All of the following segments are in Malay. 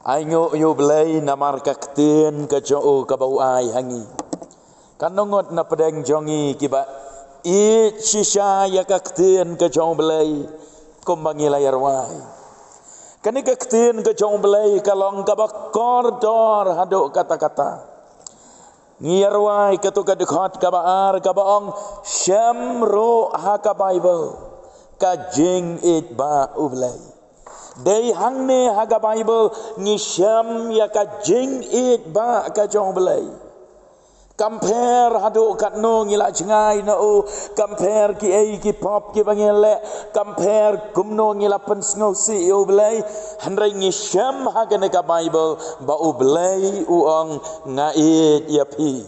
Aingo yo belai namar kakten ke jo ka bau ai hangi. Kanongot na pedeng jongi kiba I shisha ya kakten ke jo belai kumbangi layar wai. Kani kakten ke jo belai kalong ka bakor dor haduk kata-kata. Ngiyar wai ketu ka dekat ka baar ka baong syamro ha ka Bible ka jing it ba ublai. Day hang ne haga Bible ni syam ya ka jing it ba ka jong belai. Compare hadu kat no ngila cengai na o compare ki ai ki pop ki bangele compare kumno ngila pensngau si o belai handrai ni syam haga ne ka Bible ba u belai uang ngait ya pi.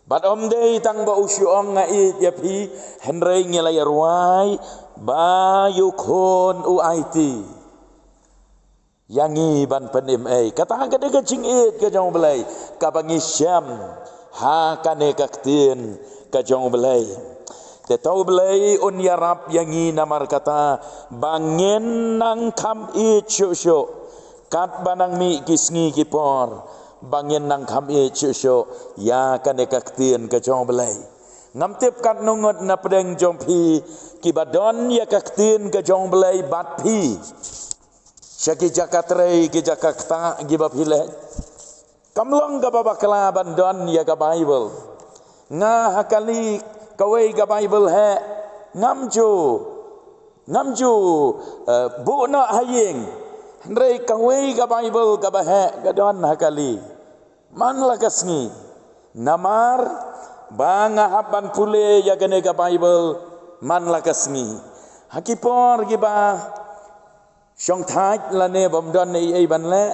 But day tang ba usyong ngait ya pi handrai ngila yarwai ba yukon u IT. Yangi ban penim kata ka de jing it ka jong belai ka bangi syam ha kane ka ktin ka jong belai te tau belai un yarap yangi namar kata bangin nang kam it syo kat banang mi kisngi kipor bangin nang kam it syo ya kane ka ktin ka jong belai ngam tip kat nungot na pedeng jong pi kibadon ya ka ktin ka jong belai bat pi Syaki jakatrai ki jakakta gibab hilet. Kamlong ka babakla bandon ya ka Bible. Nga hakali kawai ka Bible he ngamju bu na haying. Hendrai kawai ka Bible ka bahe ka don hakali. Man lakasngi namar banga haban pule ya gane ka Bible man lakasngi. Hakipor giba Syong thaj lane bomdon ai ban le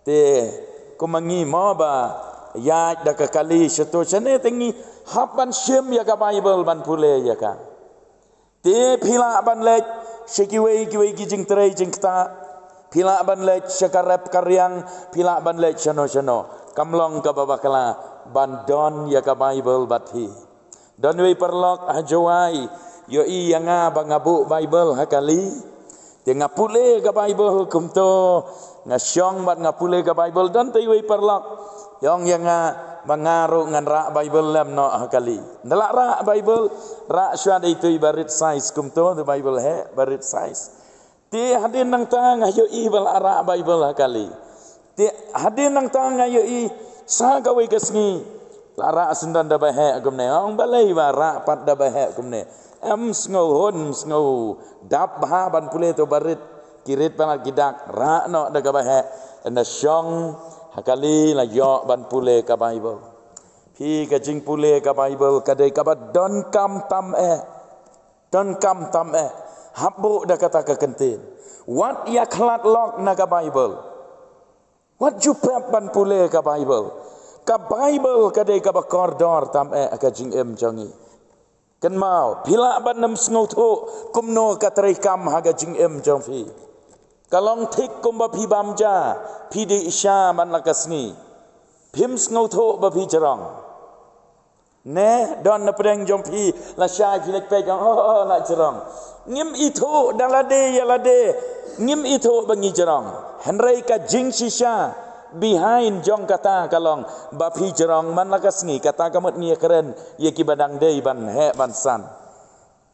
te kumangi mo ba ya da ka kali seto chane tengi hapan syem ya ka Bible ban pule ya ka te phila ban le sekiwei kiwei ki jing trai jing ta phila ban le sekarep karyang phila ban le chano kamlong ka babakala bandon ya ka Bible bathi don we perlok hajwai yo I yanga bangabu Bible hakali te ngapule ka Bible kumto ngasyong bat ngapule ka Bible dan te we perlak yong yang mangaru ngan ra Bible lam no hakali ndala ra Bible ra syad itu barit size kumto the Bible he barit size te hadin nang tang ayo I bal ara Bible hakali te hadin nang tang ayo I sa ka we kasngi ra sundan da bahe kumne ong balai ba ra pat da bahe kumne sngow dap ha ban pule to barit kirit ban gidak ra no da ka bahe na syong hakali la yo ban pule ka Bible pi ka jing pule ka Bible ka dei ka ba don kam tam habu da kata ka kentin what ya khlat lok na ka Bible what you prep ban pule ka Bible ka dei ka ba kordor tam ka jing jongi kan mau pila ban nam sngo tho kumno katrai kam haga jing jong fi kalong thik kum ba phi bam ja phi de isha man lakasni phim sngo tho ba phi jarang ne don na preng jong phi la sha phi lek pe jong la jarang ngim I tho dang la de ya la de ngim I tho ba ngi jarang henrai ka jing shisha behind jong kata kalong bapi jerong man lakasni kata kamut ni keren ye ki badang dei ban he ban san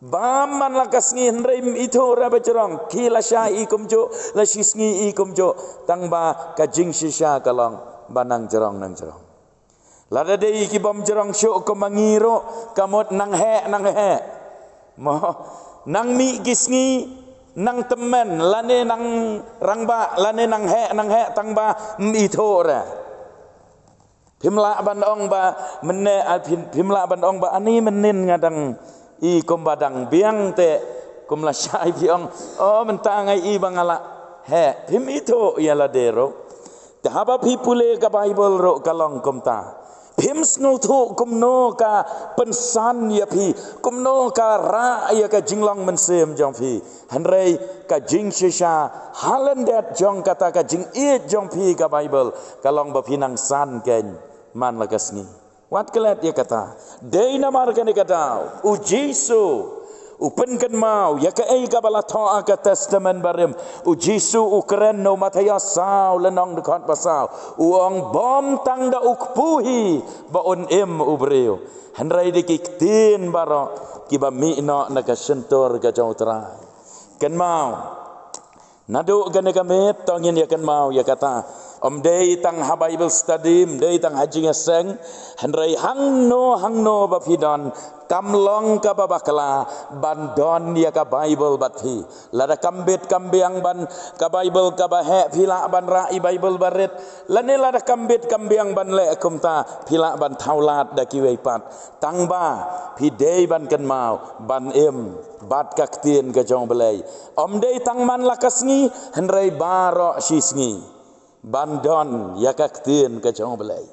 bam man lakasni hendrai itu ra bajerong ki la sha I kumjo la shisngi I kumjo tang ba ka jing shisha kalong banang jerong nang jerong lada dei ki bom jerong syo ko mangiro kamut nang he mo nang mi gisngi nang temen lane nang rangba lane nang he tangba mi tho ra phimla ban ong ba menne phimla ban ong ba ani menin ngadang I kom badang biang te kom la syai biang menta ngai I bangala he phim I tho ya la dero te haba phi pule ka Bible ro kalong kom ta phim sno tho kumno ka pensan ya phi kumno ka ra ya ka jinglong mensem jong phi hanrei ka jing shisha halendet jong kata ka jing it jong phi ka Bible kalong ba pinang san ken man lagasni wat kelet ya kata dei namar kan kata u Jesu Upen kan mau ya ka ei ka bala toa ka testament barim u Jisu ukren no mataya sao lenong dekat pasau uang bom tang da ukpuhi ba on ubreu handrai dikiktin baro kiba mi no na ka sentor ka jauh terai kan mau nadu gane kamet tongin ya kan mau ya kata om dei tang ha Bible study dei tang haji ngeseng handrai hangno ba pidon kamlong ka babakla bandon ya ka Bible bathi lada kambit kambiang ban ka Bible ka bahe pila ban rai Bible baret lane lada kambit kambiang ban le kumta pila ban taulat da kiwei pat tangba pidei ban kan mau ban bat kaktien ka jong belai om dei tang man lakasngi handrai baro sisngi bandon ya kaktien ka jong belai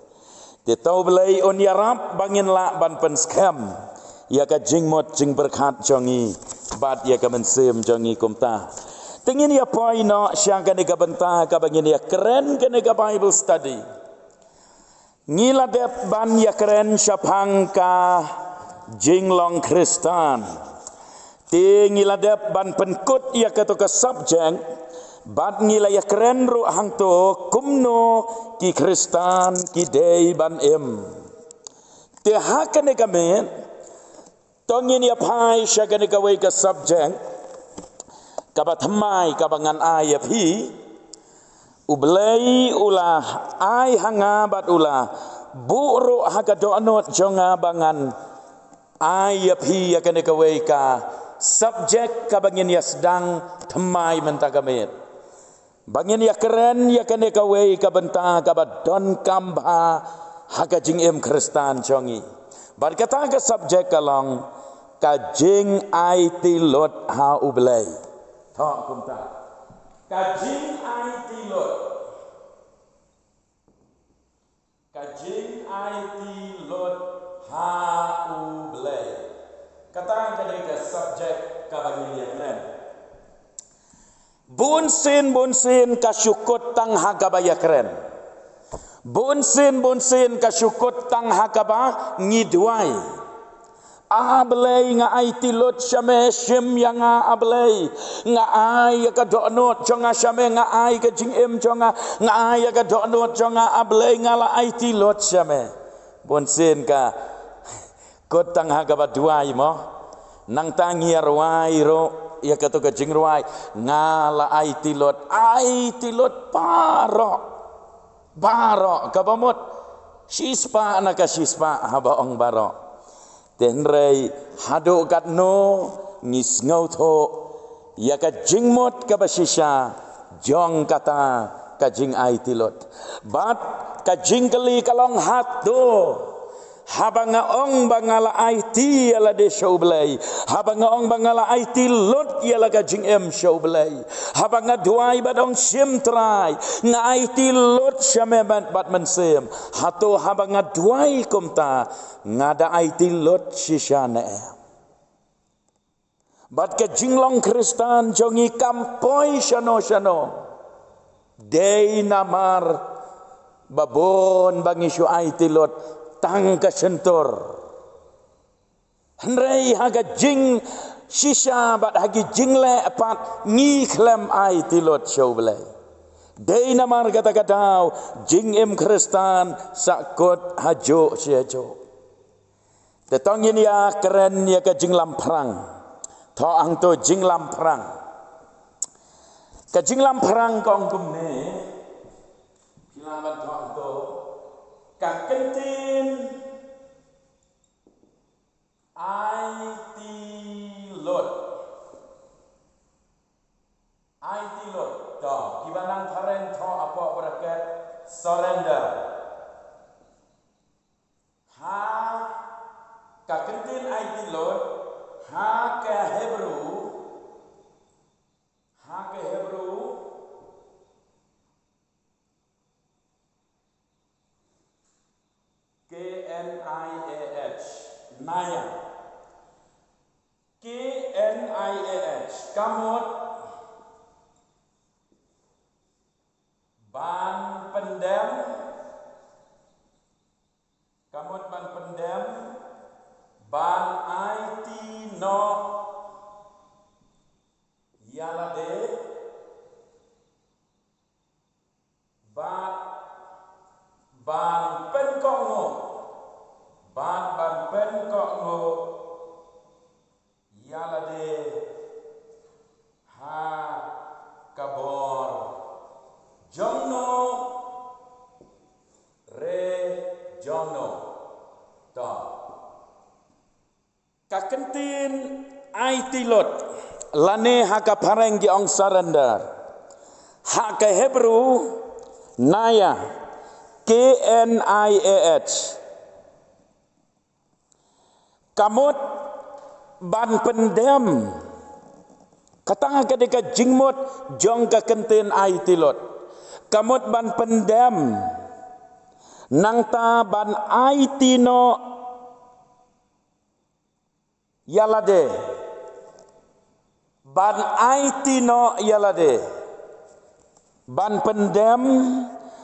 te tau belai on yarap bangin la ban pen scam ya ka jingmot jing berkat jongi bat ya ka mensem jongi kumta tingin ya poino syang ka ka benta ka bangin ya keren ka ka Bible study ngila dep ban ya keren syapang ka jinglong Kristan ti ngila dep ban penkut ya ka to ka subject bat ngila ya keren ru hang to kumno ki Kristan ki dei ban te hakane kamen tongin ya pai syagane ka wei ka subject ka batmai ka bangan ay phi ublei ulah ai hanga bat ulah bu ru haga donot jonga bangan ay phi ya kane ka wei ka subject ka bangin ya sedang tmai mentagamet bangin ya keren ya kane ka wei ka benta ka badon kamba haka jing Kristan chongi bar kata ka subject kalong ka jing ai ti lot ha ublei tho kumta ka jing ai ti lot ha ublei kata ka subject ka bangin ya keren Bunsin kasyukut tang hakabaya keren. Bunsin kasyukut tang hakaba ngidwai. Ablay nga ay tilot syame syem yang ablay nga ay ka donot jonga syame nga ay ka jingem jonga nga ay ka donot jonga ablay nga la ay tilot syame. Bunsin ka kot tang hakaba duai mo nang tangiar wai ro ya kata ke jingruai ngala ai tilot baro kabamot sispa anaka sispa habaong baro tenrei hado katno ngis ngauto ya ka jingmot ka basisya jong kata ka jing ai tilot bat ka jingkeli kalong hatdo habanga ong bangala IT ala de show belai habanga ong bangala IT lot yala ka jing show belai habanga duai badong sim trai nga IT lot syame bat mensem hato habanga duai kumta ngada IT lot sishane bat ka jinglong Kristan jongi kampoi shano dei namar babon bangi syu IT lot tang ka sentor hendrei haga jing shisha bat hagi jingle pat ngi klem ai tilot show belai dei namar kata jing Kristan sakot hajo siajo tetongin ya keren ya ka jing lamprang to ang to jing lamprang ka jing lamprang kong kumne kilaban to ang to kakentin IT lot to kibanang karen to apa bracket surrender ha kakentin IT lot ha ke Hebrew KNIAH Naya KNIAH kamot ban pendem ban IT no ban pen kok ngo ban pen kok ngo yala de ha kabor jongno re jongno ta kakentin ai tilot lane haka pareng gi ong sarandar haka Hebrew naya KNIAH kamut ban pendem katanga kedeka jingmot jong ka kenten ai tilot kamut ban pendem nangta ban ai tino yalade ban ai tino yalade ban pendem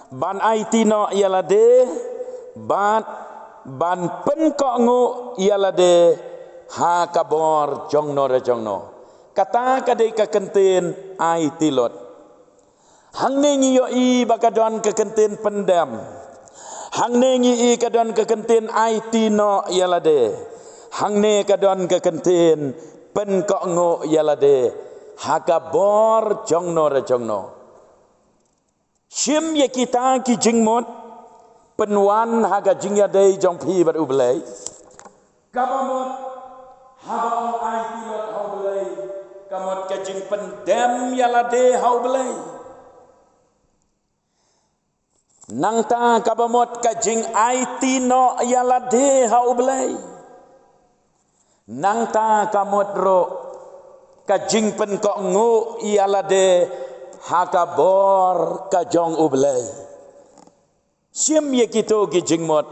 ban ai tino yalade ban pen ko ngu yalade ha kabor jongno re jongno kata kadai ka kenten ai tilot hang ne ngi yo i bakadon ka kenten pendem hang ne ngi i kadon ka kenten ai tino yalade hang ne kadon ka kenten pen ko ngu yalade ha kabor jongno re jongno Shim ye kita ki jingmot penwan haga jingya dei jong pi bat ublei kabamot haba ong ai tilot hau belei kamot ka jing pendem yala de hau belei nangta kabamot ka jing ai tino yala de hau belei nangta kamot ro ka jing pen ko ngu yala de hakabor kajong ublay sim ye kito ki jingmot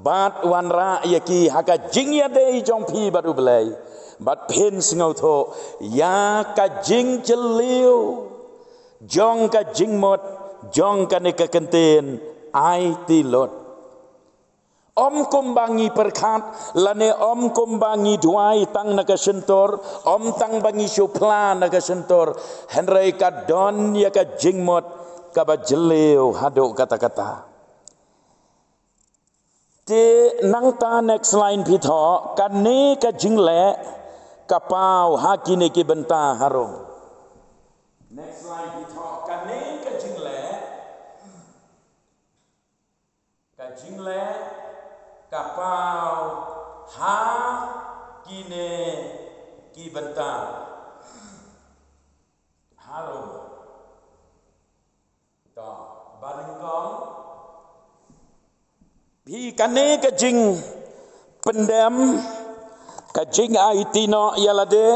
bat wanra ye ki haka jing ya de jong pi bat ublay bat pen singau tho ya ka jing cheliu jong ka jingmot jong ka ne ka kenten ai tilot om kumbangi perkat lane om kumbangi duai tang naga sentor om tang bangi supla naga sentor henry ka don ya ka jingmot ka bajeleu hado kata-kata te nang ta next line pitho kane ka jingle kapau hakine ki benta harum next line pitho kane ka jingle kapau ha kine ki benta harum ta baringkong bi kane ka jing pendem ka jing ai tino yalade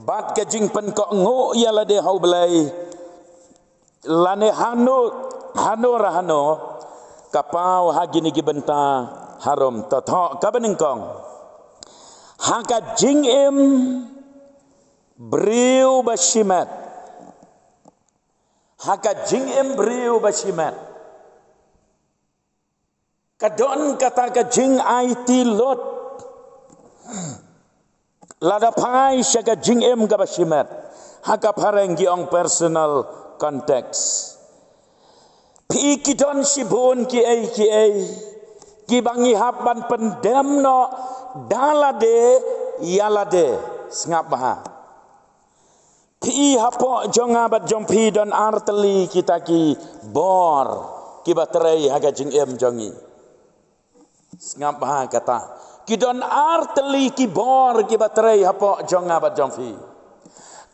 bat ka jing pen ko ngo yalade hau belai lane hano rahano kapau hagini ki benta harum tatho kabeningkong haka jing em briu bashimat haka jing em briu bashimat kadon kata ka jing it lot lada pai shaka jing em ka bashimat haka parengi ong personal context pi kidon sibun ki ai ki bangi haban pendem no dalade yalade sngap baha pi hapo jonga bat jompi don arteli kita ki bor ki baterai haga jing em jongi sngap baha kata ki don arteli ki bor ki baterai hapo jonga bat jompi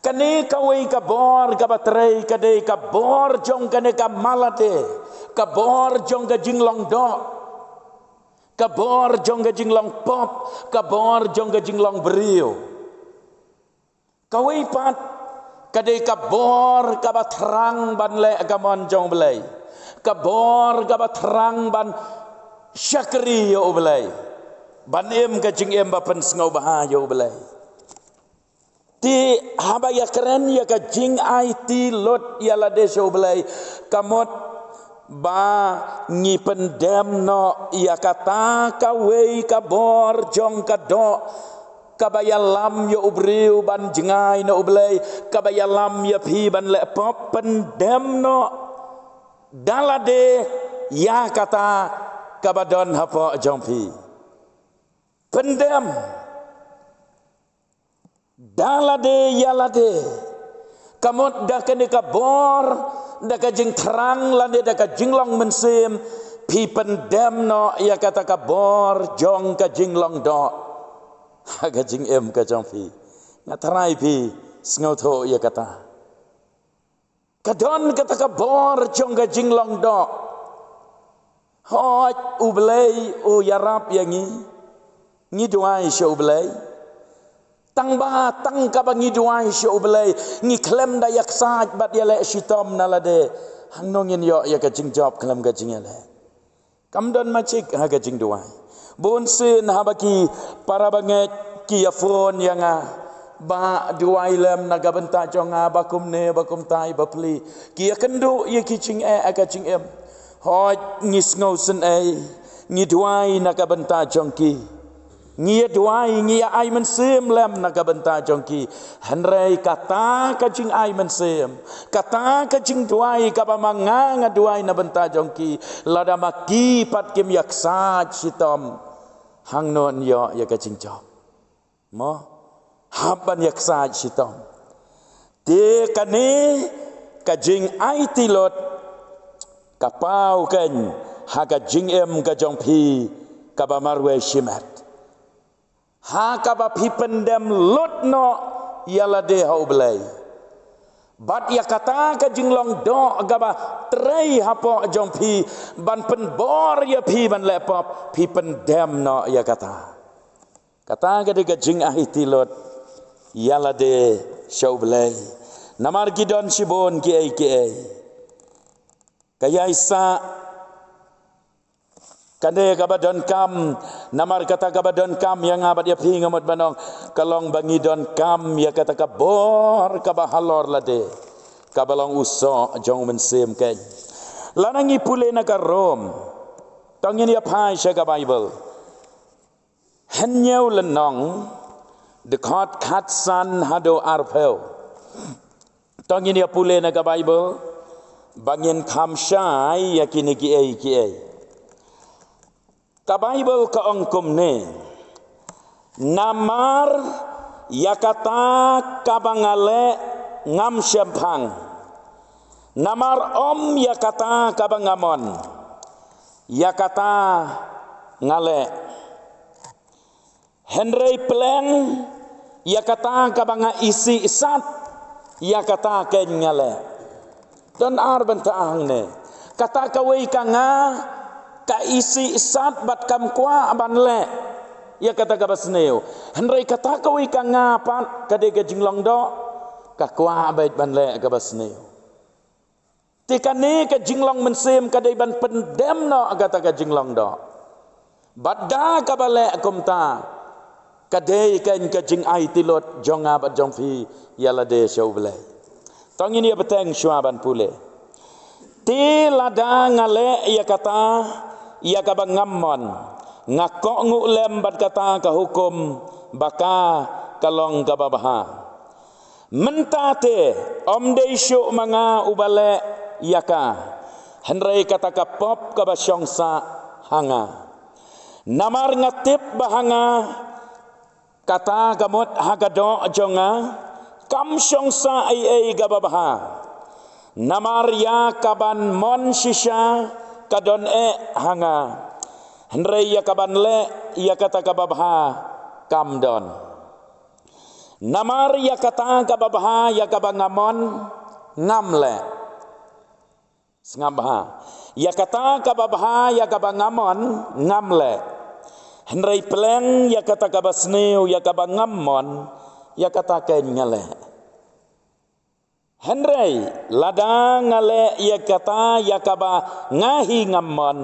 kane kawai ka bor ka baterai kade ka bor jong kane ka malate ka bor jong ka jinglong do ka bor jong ka jinglong pop ka bor jong ka jinglong beriu kawai pat kade ka bor ka batrang ban le agamon jong belai ka bor ka batrang ban syakri yo belai ban em ka jing em ba pen sngau baha yo belai ti haba ya keren ya ka jing it lot ya la de show belai kamot ba ngi pendem no ya kata ka wei ka bor jong ka do kabayalam ya ubriu ban jengai no ublei kabayalam ya phi ban le pop pendem no dalade ya kata kabadon hapa jompi pendem dalade yalade kamot dah kene kabor dah kajing terang lade dah kajinglong mensim pi pendem no ya kata kabor jong kajinglong do kajing ka jompi ngatarai pi sngoto ya kata kadon kata kabor jong kajinglong do hoj ublei u yarap yangi ngi duai sho ublei tang ba tang ka ba ngi duai sho ublei ngi klem da yak saj bat yale shitom nalade hanongin yo ya ka jing job klem ka jing yale kamdon macik ha ka jing duai bon sin ha baki para banget ki afon yanga ba duai lem naga benta jonga bakum ne bakum tai bapli ki kendu ye ki jing ka jing em hoj ngis ngau sen ngi duai naga benta jongki ngi duai ngi ai men sem lem naga benta jongki hanrei kata ka jing ai men sem kata ka jing duai ka ba manga nga duai na benta jongki lada maki pat kim yaksa chitom hang non yo ya ka jing job mo haban yaksa chitom te kane ka jing ai tilot kapau kan haga jing ka jongpi ka ba marwe shimat ha ka ba pi pendem lot no yala de ha ublai bat ya kata ka jinglong do ga ba trei hapo jongpi ban pen bor ya pi ban lepop pi pendem no ya kata ga de ka jing ahiti lot yala de shaublai namar gidon shibon ki ai kaya isa kande kabadon kam namar kata kabadon kam yang abad ya pi ngamot banong kalong bangi don kam ya kata kabor kabahalor lade kabalong uso jong mensim ken lanangi pule na karom tangin ya pai sha ka bible hanyau lenong dekat khatsan hado arpel tangin ya pule na ka bible bangin khamshai yakini ki ai ka bible ka ongkom ne namar yakata kabangale ngam syempang namar om yakata kabangamon yakata ngale Henry Pleng yakata kabanga isi isat yakata ken ngale dan arban taang ne kata kawai kanga ka isi isat bat kam kwa aban le ya kata ka basneo henry kata kawai kanga pat kade ka jinglong do ka kwa bait ban le ka basneo tikane ka jinglong mensim kade ban pendem no kata ka jinglong do badda ka bale kumta kade kan ka jing ai tilot jonga bat jongfi yala de showble tangin ya beteng shuaban pule ti lada ngale ya kata ya ka bangamon ngakok ngulem bat kata ka hukum baka kalong ka babaha mentate om de shu manga ubale yaka henrei kata ka pop ka basyongsa hanga namar ngatip bahanga kata gamot hagado jonga kam syongsa ai gababaha namar ya kaban mon shisha kadon hanga henrei ya kaban le ya kata gababaha kamdon namar ya kata gababaha ya kabangamon ngamle sengabaha ya kata gababaha ya kabangamon ngamle henrei Pleng ya kata kabasneu ya kabangamon ya kata ken ngale henrei ladang ngale ya kata ya kaba ngahi ngamon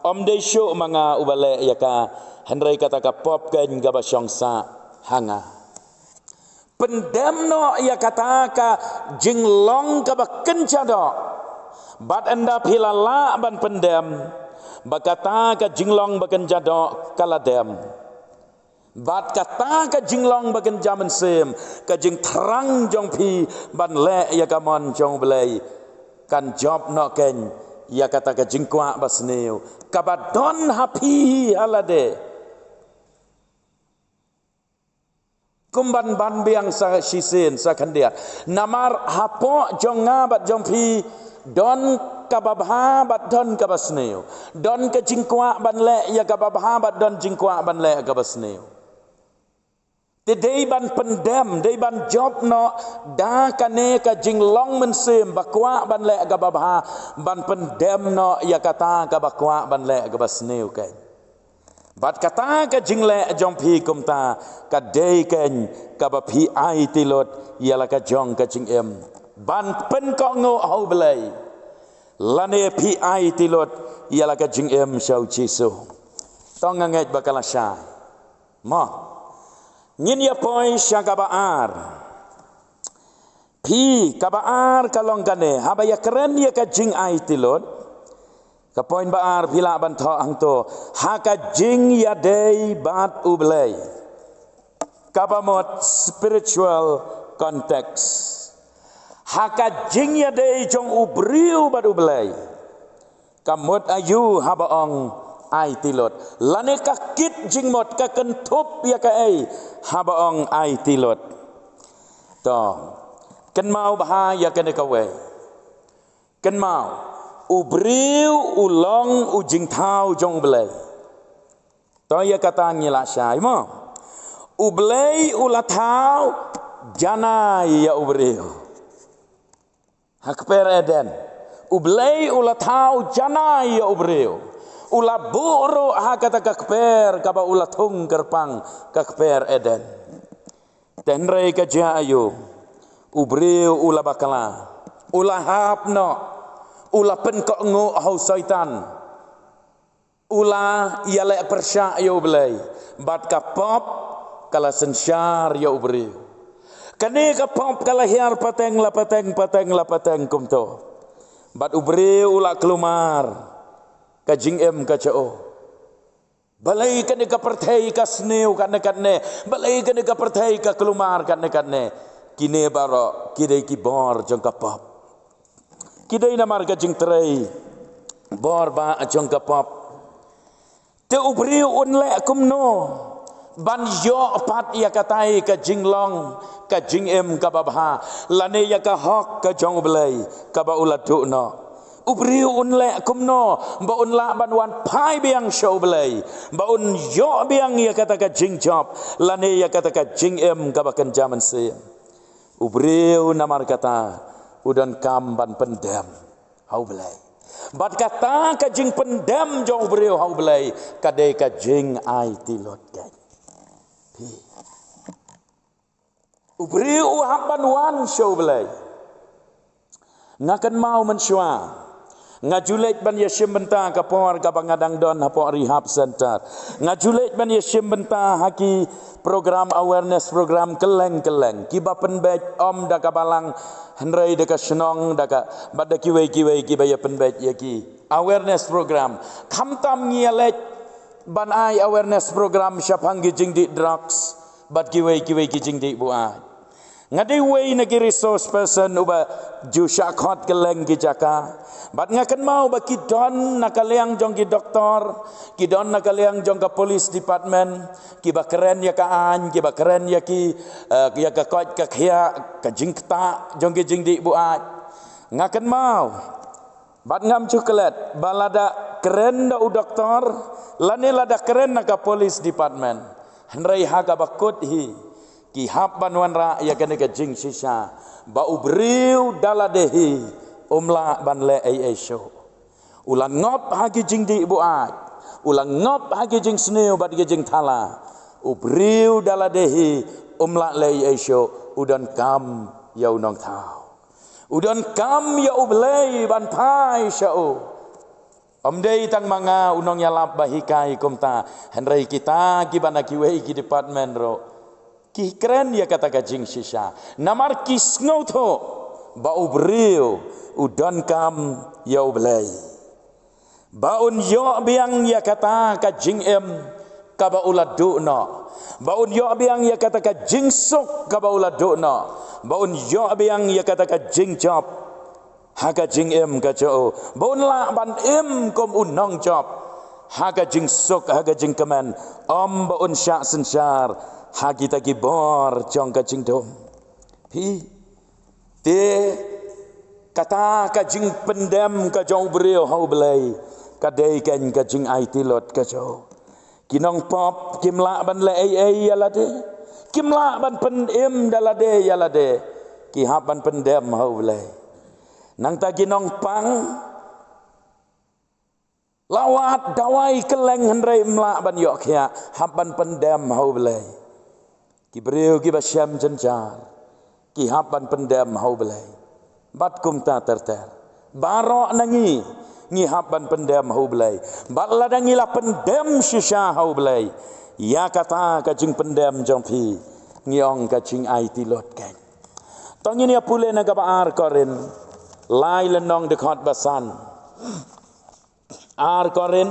om de shu manga ubale ya ka henrei kata ka pop ken gaba syongsa hanga pendem no ya kata ka jinglong ka ba kencado bat anda pilala ban pendem bakata ka jinglong bagen jado kaladem bat kata ka jinglong bagen jaman sem ka jing terang jong pi ban le ya kamon jong belai kan job no ken ia kata ke jingkwa basneu kabadon hapi halade kumban ban biang sa shisen sa kandia namar hapo jonga bat jompi don kababha bat don kabasneu don ke jingkwa ban le ia kababha bat don jingkwa ban le kabasneu Dei ban pendem, dei ban job no da kane ka jinglong mensem bakwa ban le ga babha ban pendem no ya kata ka bakwa ban le ga basneu ke. Bat kata ka jingle jompi kumta ka dei ken ka baphi ai tilot ya la ka jong ka jingem ban pen ko ngo au belai lane phi ai tilot ya la ka jingem shau chisu tong ngai bakala sha mo Ngin ya poin syakabaar. Pi kabaar kalong kane haba ya keren ya ka jing ai tilot. Ka poin baar pila ban tho ang to ha ka jing ya dei bat ublei. Kabamot spiritual context. Ha ka jing ya dei jong ubriu bat ublei. Kamot ayu haba ong ai tilot lane ka kit jingmot ka kentup ya ka ai habaong ai tilot to ken mau bah ya ken ka we ken mau ubriu ulong ujing thau jong belai to ya kata ngila sai mo ublei ulathau janai ya ubriu hakper eden ublei ulathau janai ya ubriu ula buru ha kata kakper kaba ula thung kerpang kakper eden tenrei ka jayu ubriu ula bakala ula hapno ula pen ko ngo hau syaitan ula yale persya yo blai bat ka pop kala sensyar yo ubriu kane ka pop kala hiar pateng la pateng kumto bat ubriu ula kelumar ka jingem ka chao balai kane ka perthai ka sneu kan ne balai kane ka perthai ka kelumar kan ne kine baro kidai ki bor jong ka pop kidai namar ka jing trei bor ba jong ka pop te ubriu unle kumno ban yo pat ya katai ka jinglong ka jingem ka babha lane ya ka hok ka jong belai ka ba ulatu no ubriu unle kumno ba unla banwan pai biang show belai ba un yo biang ya kata ka jing job lane ya kata ka jing em ka bakan jaman se ubriu namar kata udan kam ban pendem hau belai bat kata ka jing pendem jong ubriu hau belai kade ka jing ai tilot kai pi ubriu haban wan show belai ngakan mau mensyua ngajulet ban yashim benta kapor ka bangadang don hapo rehab center ngajulet ban yashim benta haki program awareness program keleng kiba penbet om da kabalang henrei de ka senong da ka bad kiwe kiba ya penbet yaki awareness program khamtam ngialet ban ai awareness program syapang gijing di drugs bad kiwe gijing di buat ngadai wei nagi resource person uba ju syakot keleng gijaka bat ngakan mau baki don nakaliang jong ki doktor ki don nakaliang jong ka police department ki ba keren ya ka an ki ba keren ya ki ya ka kot ka khia ka jingta jong ki jingdi buat ngakan mau bat ngam cuklet balada keren da u doktor lane lada keren na ka police department henrei ha ka bakut hi ki hab banwan ra ya kene ka jing sisa ba ubriu daladehi umla ban le ai show ulang ngop hagi jing di buat ulang ngop hagi jing sneu bat jing thala ubriu daladehi umla le ai show udan kam ya unong thau udan kam ya ublei ban pai shau omdei tang manga unong ya lap bahikai kumta henrei kita ki bana ki wei ki department ro ki keren ya kata ka jing sisa namar kis ngotho ba ubriu udan kam ya ublei baun yo biang ya kata ka jing em ka ba uladu no baun yo biang ya kata ka jing sok ka ba uladu no baun yo biang ya kata ka jing job haga jing em ka cho bon la ban em kom un nong chop haga jing sok haga jing kemen om ba un sya sensar hagi ta gi bor chong ka jing dom pi te kata ka jing pendem ka jong brio hau belai ka dei ken ka jing ai tilot ka cho kinong pop kimla ban le ai ya la de kimla ban pen em dala de ya la de ki hab ban pendem hau belai nang ta ginong pang lawat dawai keleng hendrai mla ban yok ya hab ban pendem hau belai ki brio ki basyam jenjar ki hab ban pendem hau belai bat kum ta terter barok nangi ngi haban pendem hau belai bat ladangi la pendem shisha hau belai ya kata ka jing pendem jong pi ngiong ka jing ai tilot kan tong ini apule na ka ar korin lai lenong dekat basan ar korin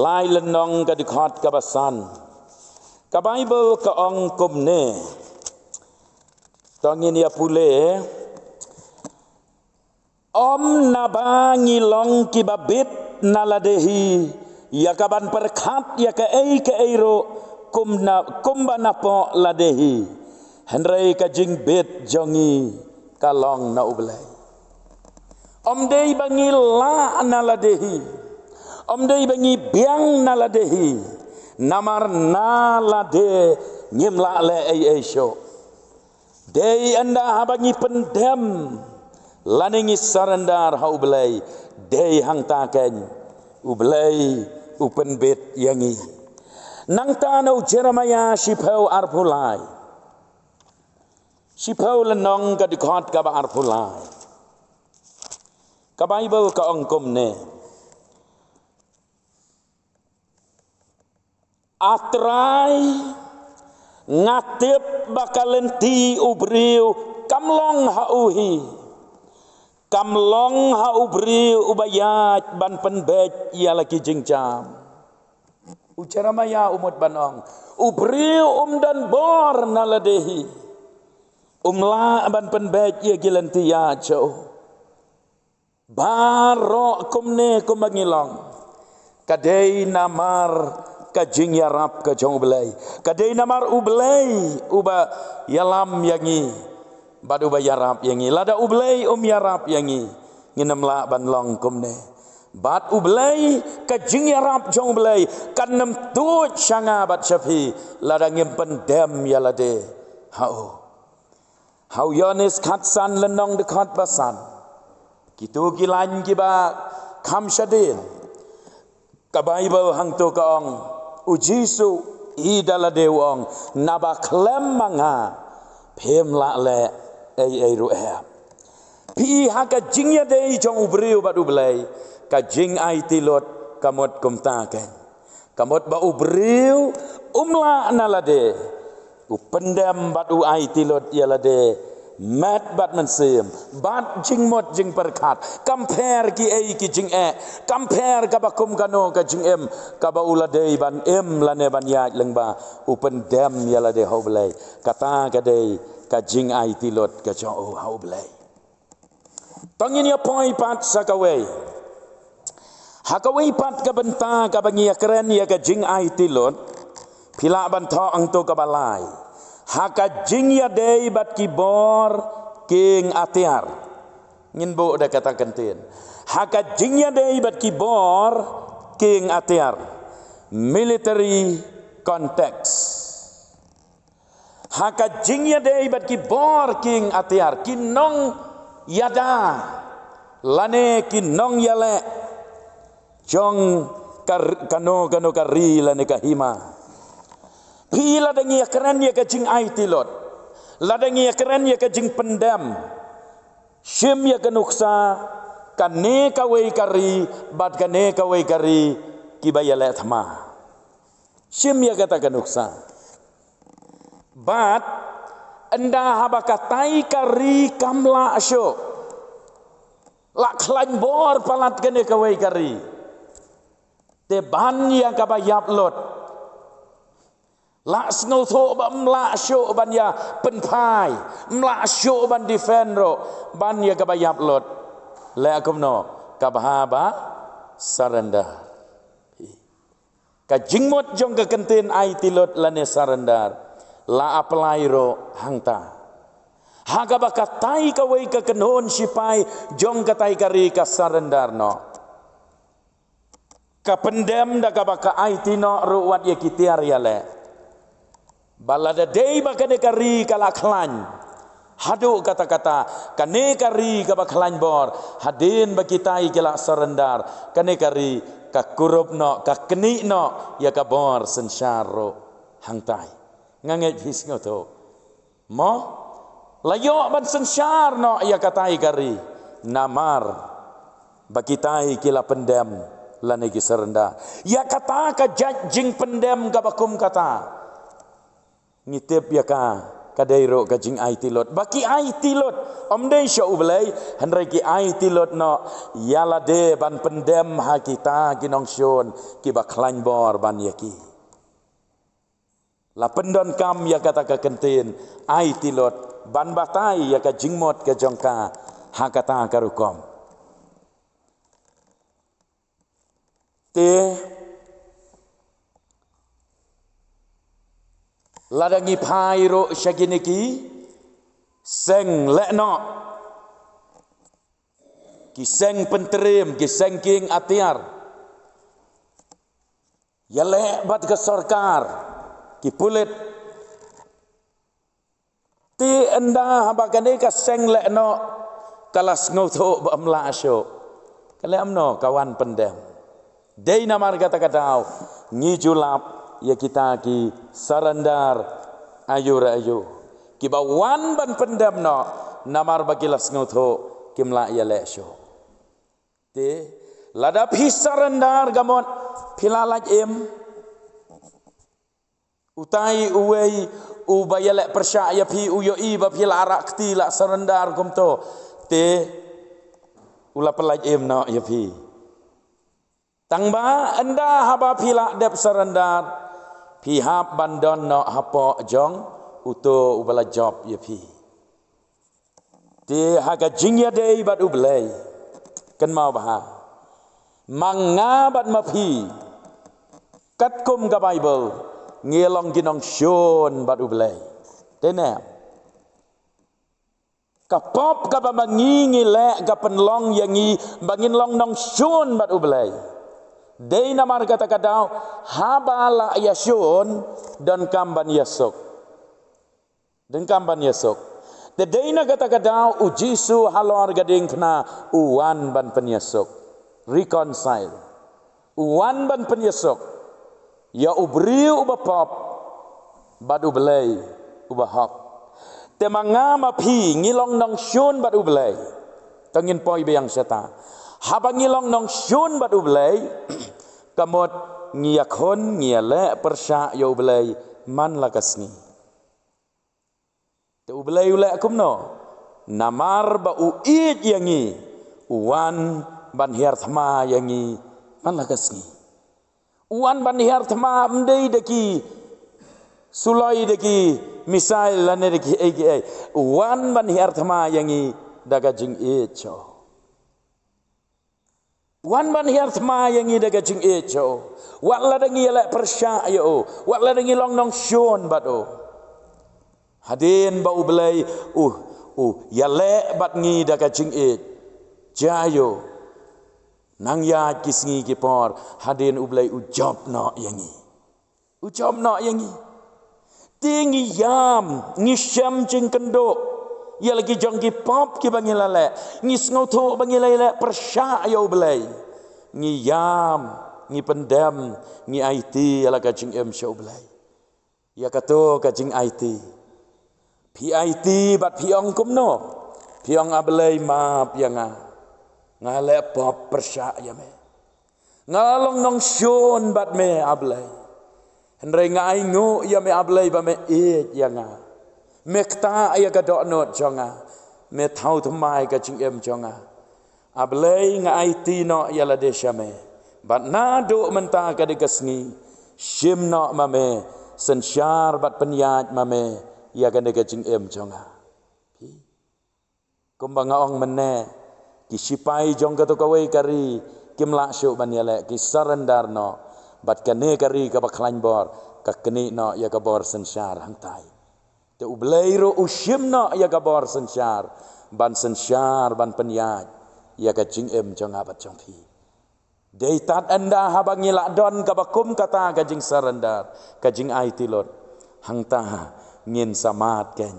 lai lenong ka dekat ka basan ka bible ka ong kumne tong ini apule om nabangi long kibabit naladehi ya kaban perkat ya ke eiro kumbana po ladehi henrei ka jing bet jongi kalong na ublai om dei bangi la naladehi om dei bangi biang naladehi namar nalade ngimla le ei sho dei anda habangi pendem laningi sarandar hau belai dei hang taken ubelai upen bet yangi nang tanau Jeremiah sipau arpulai sipau lenong ka dikhat ka ba arpulai ka bible ka ongkom ne atrai ngatip bakalenti ubriu kamlong hauhi kamlong ha ubri ubayat ban penbet ia lagi jingcam Jeremiah umut banong ubri dan bor naladehi umla ban penbet ia gilanti ya cho barok kumne kumangilong kadei namar kajing yarap ka jong belai kadei namar ublai uba yalam yangi badu bayarap yangi lada ublai yarap yangi nginem la ban long kumne bat ublai ka jing yarap jong blai kanem tu shanga bat shafi lada ngim pendem yalade hau yonis khatsan lenong dekat basan kitu gilan kiba kham shadin ka bible hang tu ka ong ujisu idala dewong naba klem manga phem la le ai ru'ah pi haka jingya dei jong ubriu badu belai ka jing ai tilot kamot kumta kan kamot ba ubriu umla nalade upendam badu ai tilot yalade mat bat mensim bat jing mot jing perkat compare ki ai ki jing compare ka bakum kano ka jing em ka ba uladei ban em lane ban ya lengba upendam yalade ho belai kata ka dei ka jing ai tilot ka cho hau belai tongin ya poi pat sakawei hakawei pat ka benta ka bangi keren ya ka jing ai tilot pila ban tho ang to ka balai haka jing ya dei bat kibor king atiar ngin bo da kata kentin haka jing ya dei bat kibor king atiar military context haka jingya dei bat ki bor king atiar kinong yada lane kinong yale jong kano kari lane kahima pila dengi keren ya ka jing ai tilot ladengi keren ya ka jing pendam shim ya kanuksa kane ka wei kari bat kane ka wei kari kibayale thama shim ya kata kanuksa bat anda habakatai kari kamla asyo lak klain bor palat kene kawai kari te ban yang kabayap lot lak sngo tho ba mla asyo ban ya penpai mla asyo ban defend ro ban ya kabayap lot le akum no kabahaba sarandar ka jingmot jong ka kentin ai tilot lane sarandar la apply ro hangta haga bakatai ka wei ka kenon sipai jong ka tai kari ka sarandar no ka pendem da ka baka ai tino ro wat ye kitiar ya le balada dei baka de kari kala khlan hadu kata-kata kane kari ka baklan bor hadin bakitai kala sarandar kane kari ka kurup no ka keni no ya ka bor sensaro hangtai nganget his ngoto mo layo ban sensar no ya katai kari namar bakitai kila pendem lane ki saranda ya kata ka jing pendem ka bakum kata ngitip ya ka kadairo ka jing ai tilot baki ai tilot omdei sya ublai hanrai ki ai tilot no yala de ban pendem ha kita kinong syon ki baklan bor ban yaki la pendon kam ya kata ka kentin ai tilot ban batai ya ka jingmot ka jongka ha kata karukom te ladangi phairo syaginiki seng lekno ki seng penterim ki seng king atiar ya le bat ke sarkar ki pulit ti enda habagane ka seng lekno kalas ngotho bamla asyo kale amno kawan pendem dei namar kata-kata ngijulap ya kita ki sarandar ayu ki bawan ban pendam no namar bagilas ngotho kimla ya lesho te ladap hi sarandar gamon pilalaj em utai uwei ubayalek persya ya pi uyo i ba pil arak ti la sarandar kumto te ula pelaj em no ya pi tangba anda haba pila dep sarandar pihap bandon no hapo jong uto ubala job ye pi ti haga jingya dei bat ublai kan mau bah manga bat mapi kat kum ka bible ngelong ginong shon bat ublai tene kapop ka bamangi ngile ka penlong yangi bangin long nong shon bat ublai dei namar kata-kata habala yasun dan kamban yasuk te dei na kata-kata ujisu halor gading kena uwan ban penyasuk reconcile uwan ban penyasuk ya ubriu ubapop badu belai ubahak te mangama pi ngilong nong syun badu belai tengin poi beyang seta habang ngilong nong syun badu belai kamot ngiyakon ngiyale persya yo belai man lakasni te belai ule akumno namar ba uid yangi uwan ban hiar thma yangi man lakasni uwan ban hiar thma mdei deki sulai deki misal lane deki ege uwan ban hiar thma yangi daga jing echo wan ban hiar thma yang ida gajing echo wat ladangi elak persya yo wat ladangi long nong shon bado hadin ba ublai ya le bat ngi da gajing e jayo nang ya kisngi kipor hadin ublai ujob no yangi tinggi yam ngisham jing kendo ya lagi jongki pop ki bangilale ngis ngoto bangilale persya yo belai ngi yam ngi pendam ngi IT ala kajing em show belai ya kato kajing IT PIT bat piong kumno piong ablai ma pianga ngale pop persya ya me ngalong nong shon bat me ablai henre ngai ngo ya me ablai ba me ya nga mekta aya ka dok not jonga me thau thmai ka ching em jonga ablei nga IT no yala desha me bat na do menta ka de kasngi shim no mame sensyar bat penyat mame ya ka de ka ching em jonga kumbanga ong mene ki sipai jong ka to ka wei kari kim la shu ban yale ki surrender no bat ka ne kari ka bakhlain bor ka kni no ya ka bor sansar hang tai te ublei ro ushim no ya ka bor sansar ban penyaj ya ka jing em jong abat jong pi dei tat anda habang ngila don ka bakum kata ka jing surrender ka jing ai tilot hang ta ngin samat ken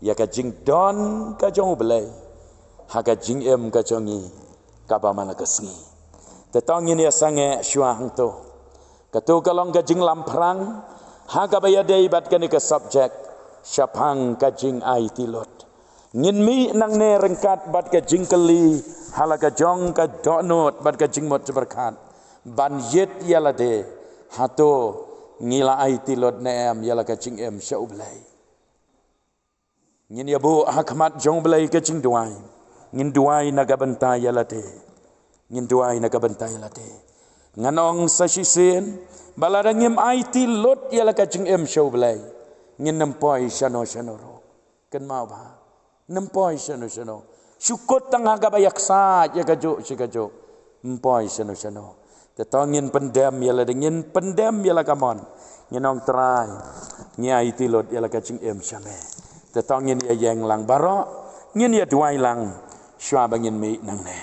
ya ka jing don ka jong ublei ha ka jing em ka jongi ka ba mana ka sngi te tong ngin ya sange shua hang to ka tu ka long ka jing lam prang ha ka ba ya dei bat ka ni ka subject syapang ka jing ai tilot ngin mi nang ne rengkat bat ka jing keli hala ka jong ka donot bat ka jing mot berkat ban yet yala de hato ngila ai tilot ne em yala ka jing em sha ublai ngin ya bu hakmat jong blai ka jing duai ngin duai na ka bentai yala de ngin duai na ka bentai yala de nganong sa sisen balada ngim ai tilot yala ka jing em sha ublai ngin nempoi shano ro ken mau ba nempoi shano syukut tengah ka bayak sa ya ka jo si ka jo nempoi shano te tongin pendem yala dengin pendem yala ka mon nginong trai nyai tilot yala ka jing em shame te tongin ya yang lang baro ngin ya duai lang shwa bangin mi nang ne